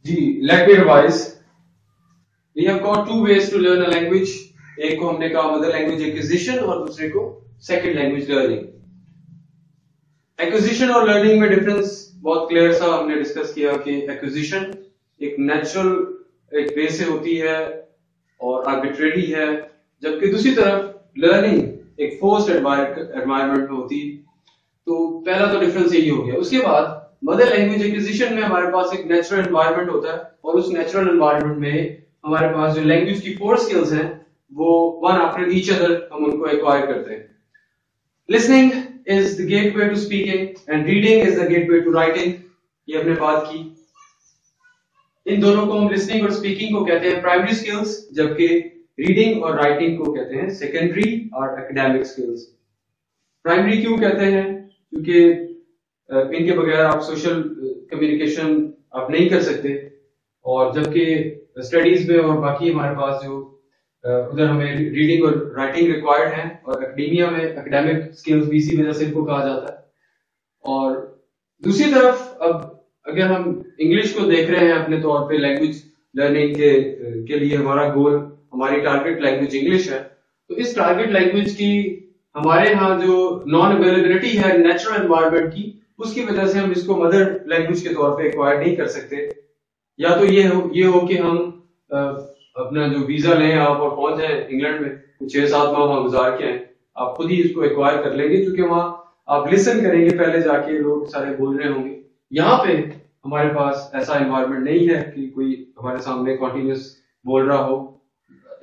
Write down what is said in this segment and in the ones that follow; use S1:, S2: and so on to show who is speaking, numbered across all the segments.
S1: Ji, let me revise. We have got two ways to learn a language. एक को हमने कहा mother language acquisition और दूसरे को सेकंड लैंग्वेज लर्निंग। एक्विजिशन और लर्निंग में डिफरेंस बहुत क्लियर सा हमने डिस्कस किया कि एक्विजिशन एक नेचुरल एक वे से होती है और आर्बिट्रेरी है, जबकि दूसरी तरफ लर्निंग एक फोर्स्ड एनवायरनमेंट में होती। तो पहला तो डिफरेंस यही हो गया। उसके बाद मदर लैंग्वेज एक्विजिशन में हमारे पास एक नेचुरल एनवायरनमेंट होता है और उस नेचुरल एनवायरनमेंट में हमारे पास जो लैंग्वेज की 4 स्किल्स हैं वो वन आफ्टर ईच अदर हम उनको एक्वायर करते हैं। Listening is the gateway to speaking and reading is the gateway to writing. ये हमने बात की। इन दोनों को हम लिसनिंग और स्पीकिंग को कहते हैं प्राइमरी स्किल्स, जबकि रीडिंग और राइटिंग को कहते हैं सेकेंडरी और एकेडमिक स्किल्स। प्राइमरी क्यों कहते हैं? क्योंकि इनके बगैर आप सोशल कम्युनिकेशन आप नहीं कर सकते, और जबकि स्टडीज में और बाकी हमारे पास जो उधर हमें रीडिंग और राइटिंग रिक्वायर्ड है, और एकेडेमिया में एकेडमिक स्किल्स भी इसी वजह से इनको कहा जाता है। और दूसरी तरफ अब अगर हम इंग्लिश को देख रहे हैं अपने तौर पे लैंग्वेज लर्निंग के लिए हमारा गोल, हमारी टारगेट लैंग्वेज इंग्लिश है, तो इस टारगेट लैंग्वेज की हमारे यहाँ जो नॉन अवेलेबिलिटी है नेचुरल एनवायरनमेंट की, उसकी वजह से हम इसको मदर लैंग्वेज के तौर पे एक्वायर नहीं कर सकते। या तो ये हो कि हम अपना जो वीजा लें आप और पहुंच जाए इंग्लैंड में, 6-7 माह वहां गुजार के आए, आप खुद ही इसको एक्वायर कर लेंगे, क्योंकि वहां आप लिसन करेंगे पहले जाके, लोग सारे बोल रहे होंगे। यहाँ पे हमारे पास ऐसा एनवायरनमेंट नहीं है कि कोई हमारे सामने कॉन्टिन्यूस बोल रहा हो।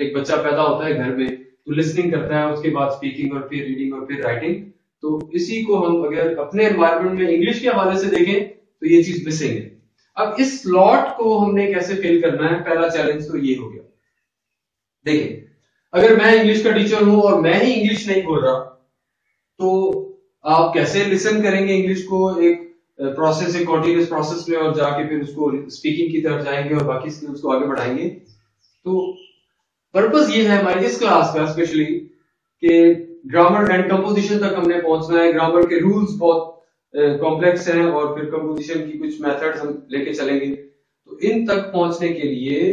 S1: एक बच्चा पैदा होता है घर में तो लिसनिंग करता है, उसके बाद स्पीकिंग और फिर रीडिंग और फिर राइटिंग। तो इसी को हम अगर अपने एनवायरनमेंट में इंग्लिश के हवाले से देखें तो ये चीज मिसिंग है। अब इस स्लॉट को हमने कैसे फिल करना है, पहला चैलेंज तो ये हो गया। देखिए, अगर मैं इंग्लिश का टीचर हूं और मैं ही इंग्लिश नहीं बोल रहा, तो आप कैसे लिसन करेंगे इंग्लिश को एक प्रोसेस, एक कॉन्टिन्यूस प्रोसेस में, और जाके फिर उसको स्पीकिंग की तरफ जाएंगे और बाकी स्किल्स को आगे बढ़ाएंगे। तो पर्पस ये है हमारी इस क्लास का स्पेशली कि ग्रामर एंड कंपोजिशन तक हमने पहुंचना है। ग्रामर के रूल्स बहुत कॉम्प्लेक्स हैं और फिर कंपोजिशन की कुछ मेथड्स हम लेके चलेंगे। तो इन तक पहुंचने के लिए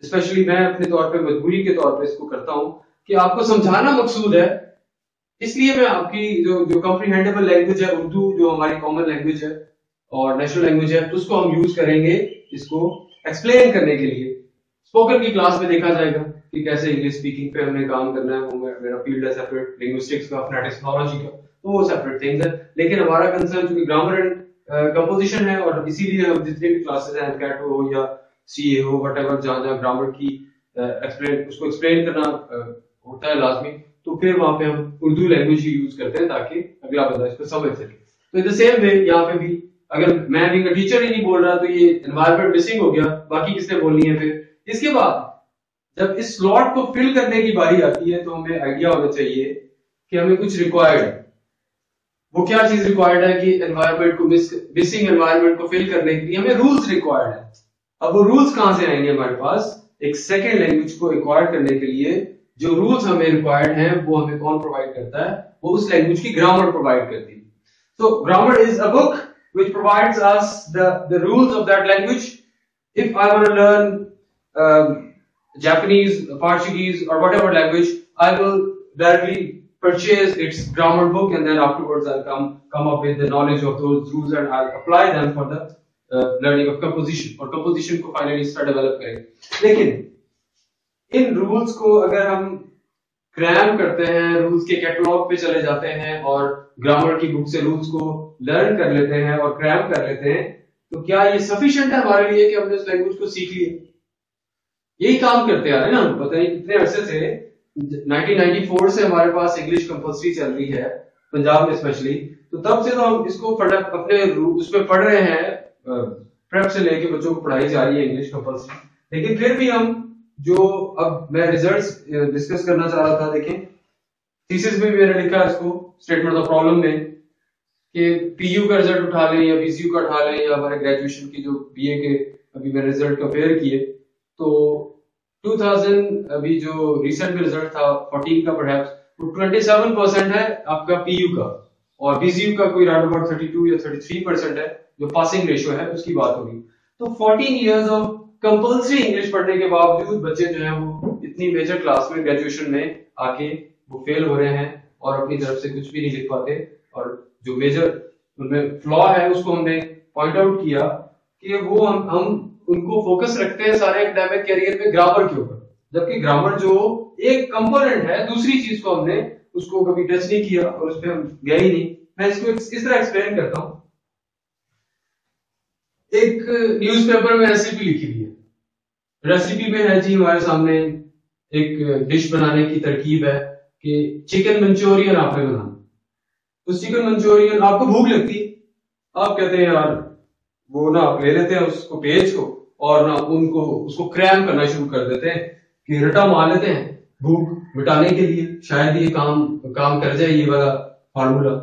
S1: स्पेशली मैं अपने तौर पे मजबूरी के तौर पे इसको करता हूं कि आपको समझाना मकसूद है। इसलिए मैं आपकी जो कॉम्प्रिहेंडेबल लैंग्वेज है उर्दू, जो हमारी कॉमन लैंग्वेज है और नेशनल लैंग्वेज है, तो उसको हम यूज करेंगे इसको एक्सप्लेन करने के लिए। स्पोकन की क्लास में देखा जाएगा कि कैसे इंग्लिश स्पीकिंग पे हमने काम करना है। वो मेरा फील्ड है सेपरेट, लिंग्विस्टिक्स का, फोनेटिक्सोलॉजी का, तो वो सेपरेट थिंग्स है। लेकिन हमारा कंसर्न चूंकि ग्रामर एंड कंपोजिशन है, और इसीलिए हम जितने भी क्लासेस हैं, कैट हो या सीए हो, वटएवर, जहां ग्रामर की उसको एक्सप्लेन करना होता है लाजमी, तो फिर वहां पे हम उर्दू लैंग्वेज ही यूज करते हैं ताकि अगला बंदा इसको समझ सके। तो इन द सेम वे यहाँ पे भी अगर मैं भी टीचर ही नहीं बोल रहा तो ये एनवायरनमेंट मिसिंग हो गया, बाकी किसने बोलनी है फिर। इसके बाद जब इस स्लॉट को फिल करने की बारी आती है तो हमें आइडिया होना चाहिए कि हमें कुछ रिक्वायर्ड है। वो क्या चीज रिक्वायर्ड है कि एनवायरनमेंट को मिसिंग एनवायरनमेंट को फिल करने के लिए हमें रूल्स रिक्वायर्ड है। अब वो रूल्स कहां से आएंगे हमारे पास? एक सेकेंड लैंग्वेज को एक्वायर करने के लिए जो रूल्स हमें रिक्वायर्ड हैं वो हमें कौन प्रोवाइड करता है? वो उस लैंग्वेज की ग्रामर प्रोवाइड करती है। So grammar is a book which provides us the rules of that language. If I want to learn Japanese, Portuguese, or whatever language, I will directly purchase its grammar book, and then afterwards I'll come up with the knowledge of those rules and I'll apply them for the learning of composition. और composition को finally इसका develop करेंगे। लेकिन इन rules को अगर हम cram करते हैं, रूल्स के कैटलॉग पे चले जाते हैं और ग्रामर की बुक से रूल्स को लर्न कर लेते हैं और क्रैम कर लेते हैं, तो क्या ये सफिशिएंट है हमारे लिए कि हमने उस लैंग्वेज को सीख लिया? यही काम करते आ रहे हैं ना, पता नहीं कितने अरसे से। 1994 से हमारे पास इंग्लिश कंपल्सरी चल रही है पंजाब में स्पेशली, तो तब से तो हम इसको अपने उसमें पढ़ रहे हैं, प्रेप से लेके बच्चों को पढ़ाई जा रही है इंग्लिश कंपल्सरी। लेकिन फिर भी हम जो अब मैं रिजल्ट्स डिस्कस करना चाह रहा था, देखें थीसिस में भी मैंने लिखा इसको स्टेटमेंट ऑफ प्रॉब्लम में कि पीयू का रिजल्ट उठा लें या पीसीयू का उठा लें या हमारे ग्रेजुएशन की जो बीए के अभी मैंने रिजल्ट कंपेयर किए, तो 2000 अभी जो रिसेंट में रिजल्ट था 14 का परहैप्स, वो 27% है आपका पीयू का, और पीसीयू का कोई राउंड अबाउट 32 या 33% है जो पासिंग रेशियो है, उसकी बात होगी। तो 14 इयर्स ऑफ कंपल्सरी इंग्लिश पढ़ने के बावजूद बच्चे जो हैं वो इतनी मेजर क्लास में ग्रेजुएशन में आके वो फेल हो रहे हैं और अपनी तरफ से कुछ भी नहीं लिख पाते। और जो मेजर उनमें फ्लॉ है उसको हमने पॉइंट आउट किया कि वो हम उनको फोकस रखते हैं सारे एकेडमिक कैरियर में ग्रामर के ऊपर, जबकि ग्रामर जो एक कंपोनेंट है, दूसरी चीज को हमने उसको कभी टच नहीं किया और उस पर हम गए ही नहीं। मैं इसको इस तरह एक्सप्लेन करता हूं। एक न्यूज़पेपर में रेसिपी लिखी हुई है, रेसिपी में है जी हमारे सामने एक डिश बनाने की तरकीब है कि चिकन मंचूरियन आपने बनाना। उस चिकन मंचूरियन आपको भूख लगती, आप कहते हैं यार वो ना ले लेते हैं उसको पेज को और ना उसको क्रैम करना शुरू कर देते हैं कि रटा मार लेते हैं भूख मिटाने के लिए, शायद ये काम कर जाए ये वाला फार्मूला।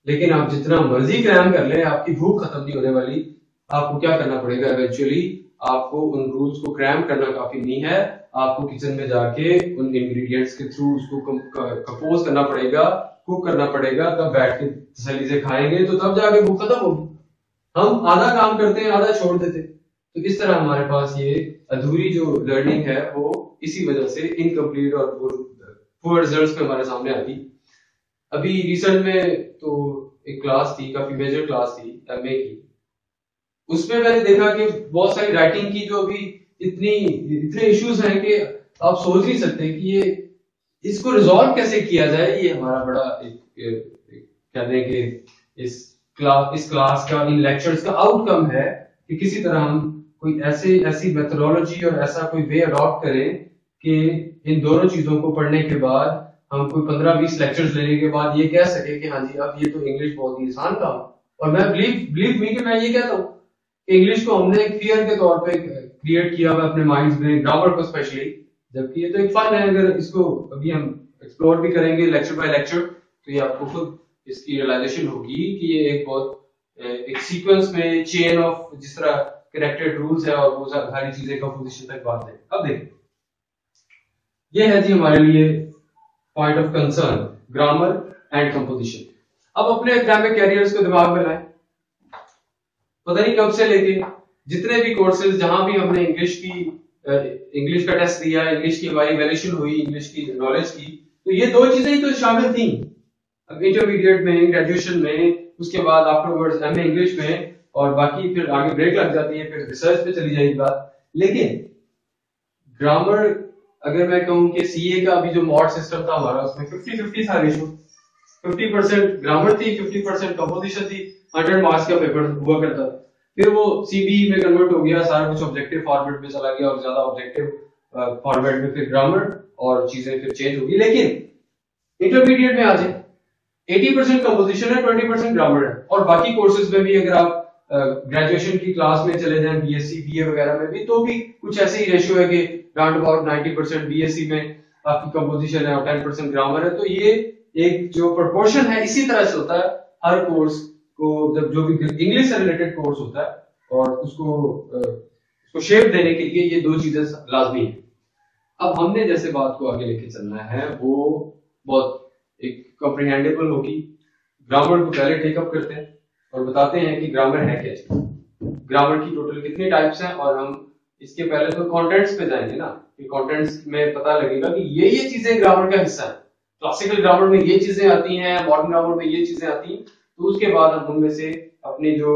S1: लेकिन आप जितना मर्जी क्रैम कर ले आपकी भूख खत्म नहीं होने वाली। आपको क्या करना पड़ेगा, इवेंचुअली आपको उन रूल्स को क्रैम करना काफी नहीं है, आपको किचन में जाके उन इंग्रेडिएंट्स के थ्रू उसको कंपोज करना पड़ेगा, कुक करना पड़ेगा, तब बैठ के तसल्ली से खाएंगे तो तब जाके भूख खत्म होगी। हम आधा काम करते हैं आधा छोड़ देते। तो इस तरह हमारे पास ये अधूरी जो लर्निंग है वो इसी वजह से इनकम्प्लीट और पुअर रिजल्ट्स पे हमारे सामने आती। अभी रिसेंट में तो एक क्लास थी, काफी मेजर क्लास थी एमए की, उसमें मैंने देखा कि बहुत सारी राइटिंग की जो अभी इतने इश्यूज हैं कि आप सोच नहीं सकते कि ये इसको रिजॉल्व कैसे किया जाए। ये हमारा बड़ा कहते हैं कि इस क्लास का, इन लेक्चर्स का आउटकम है कि किसी तरह हम कोई ऐसी मेथोडोलॉजी और ऐसा कोई वे अडॉप्ट करें कि इन दोनों चीजों को पढ़ने के बाद हम कोई 15-20 लेक्चर्स लेने के बाद ये कह सके कि हाँ जी अब ये तो इंग्लिश बहुत ही आसान काम। और मैं बिलीव मी कि मैं ये कहता हूँ इंग्लिश को हमने एक फियर के तौर पे क्रिएट किया हुआ अपने माइंड्स में, ग्रामर को स्पेशली, जबकि ये तो एक फन है। अगर इसको अभी हम एक्सप्लोर भी करेंगे लेक्चर बाय लेक्चर तो ये आपको खुद इसकी रियलाइजेशन होगी कि ये एक बहुत एक सीक्वेंस में चेन ऑफ जिस तरह कनेक्टेड रूल्स है और वो सारी चीजें कंपोजिशन तक बात है। अब देखिए ये है जी हमारे लिए point of concern, grammar and composition. अब अपने एकेडमिक कैरियर्स को दिमाग में लाएं। पता नहीं कब से लेके जितने भी कोर्सेज जहां भी हमने इंग्लिश का टेस्ट दिया, इंग्लिश की हमारी वैल्यूएशन हुई, इंग्लिश की नॉलेज की, तो ये दो चीजें ही तो शामिल थी। अब इंटरमीडिएट में, ग्रेजुएशन में, उसके बाद आफ्टरवर्ड्स एमए इंग्लिश में, और बाकी फिर आगे ब्रेक लग जाती है, फिर रिसर्च पे चली जाएगी बात। लेकिन ग्रामर अगर मैं कहूं कि सीए का अभी जो मॉड सिस्टम था हमारा उसमें 50-50 था रेशियो, 50% ग्रामर थी, 50% कंपोजिशन थी, 100 मार्क्स का पेपर हुआ करता। फिर वो सीबीई में कन्वर्ट हो गया, सारा कुछ ऑब्जेक्टिव फॉर्मेट में चला गया और ज्यादा ऑब्जेक्टिव फॉर्मेट में फिर ग्रामर और चीजें फिर चेंज होगी। लेकिन इंटरमीडिएट में आ जाए 80% कंपोजिशन है, 20% ग्रामर है। और बाकी कोर्सेज में भी अगर आप ग्रेजुएशन की क्लास में चले जाएं, बीएससी बीए वगैरह में भी, तो भी कुछ ऐसे ही रेशियो है कि राउंड अबाउट 90% बीएससी में आपकी कंपोजिशन है और 10% ग्रामर है। तो ये एक जो प्रोपोर्शन है इसी तरह से होता है हर कोर्स को, जब जो भी इंग्लिश से रिलेटेड कोर्स होता है और उसको शेप देने के लिए ये दो चीजें लाजमी है। अब हमने जैसे बात को आगे लेके चलना है वो बहुत एक कॉम्प्रिहेंडेबल होगी। ग्रामर को पहले टेकअप करते हैं और बताते हैं कि ग्रामर है क्या, ग्रामर की टोटल कितने टाइप्स हैं, और हम इसके पहले तो कंटेंट्स पे जाएंगे ना, कि कंटेंट्स में पता लगेगा कि ये चीजें ग्रामर का हिस्सा है। क्लासिकल ग्रामर में ये चीजें आती हैं, मॉडर्न ग्रामर में ये चीजें आती हैं। तो उसके बाद हम उनमें से अपनी जो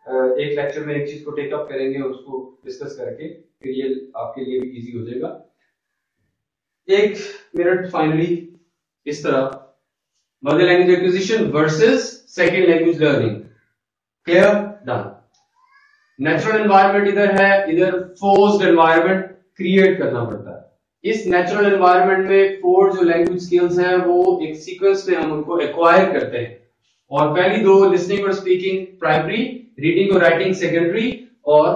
S1: एक लेक्चर में एक चीज को टेकअप करेंगे और उसको डिस्कस करके फिर ये आपके लिए भी इजी हो जाएगा। 1 मिनट फाइनली इस तरह, mother language acquisition versus second language learning, clear, done. Natural environment इधर है, इधर फोर्स्ड एनवायरनमेंट क्रिएट करना पड़ता है। इस नेचुरल एनवायरनमेंट में 4 जो लैंग्वेज स्किल्स हैं वो एक सीक्वेंस में हम उनको एक्वायर करते हैं, और पहली 2 लिसनिंग और स्पीकिंग प्राइमरी, रीडिंग और राइटिंग सेकेंडरी। और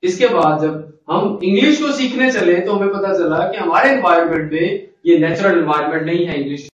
S1: इसके बाद जब हम इंग्लिश को सीखने चले तो हमें पता चला कि हमारे एनवायरनमेंट में ये नेचुरल एनवायरनमेंट नहीं है इंग्लिश